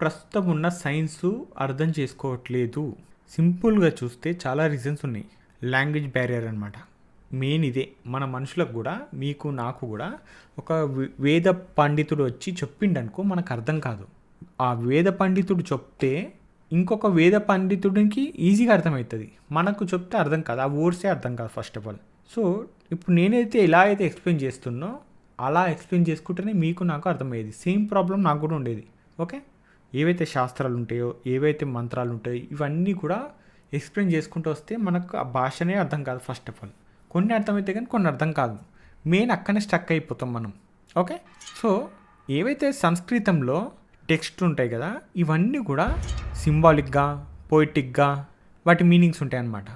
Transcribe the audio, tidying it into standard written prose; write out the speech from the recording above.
ప్రస్తుతం ఉన్న సైన్సు అర్థం చేసుకోవట్లేదు. సింపుల్గా చూస్తే చాలా రీజన్స్ ఉన్నాయి. లాంగ్వేజ్ బ్యారియర్ అనమాట. మెయిన్ ఇదే. మన మనుషులకు కూడా, మీకు నాకు కూడా ఒక వేద పండితుడు వచ్చి చెప్పిండనుకో మనకు అర్థం కాదు. ఆ వేద పండితుడు చెప్తే ఇంకొక వేద పండితుడికి ఈజీగా అర్థమవుతుంది. మనకు చెప్తే అర్థం కాదు, ఆ వర్డ్సే అర్థం కాదు ఫస్ట్ ఆఫ్ ఆల్. సో ఇప్పుడు నేనైతే ఎలా అయితే ఎక్స్ప్లెయిన్ చేస్తున్నో అలా ఎక్స్ప్లెయిన్ చేసుకుంటేనే మీకు నాకు అర్థమయ్యేది. సేమ్ ప్రాబ్లం నాకు కూడా ఉండేది. ఓకే, ఏవైతే శాస్త్రాలు ఉంటాయో, ఏవైతే మంత్రాలు ఉంటాయో, ఇవన్నీ కూడా ఎక్స్ప్లెయిన్ చేసుకుంటూ వస్తే మనకు ఆ భాషనే అర్థం కాదు ఫస్ట్ ఆఫ్ ఆల్. కొన్ని అర్థమైతే కానీ కొన్ని అర్థం కాదు. మెయిన్ అక్కడనే స్టక్ అయిపోతాం మనం. ఓకే, సో ఏవైతే సంస్కృతంలో టెక్స్ట్ ఉంటాయి కదా, ఇవన్నీ కూడా సింబాలిక్గా, పోయిటిక్గా వాటి మీనింగ్స్ ఉంటాయి అన్నమాట.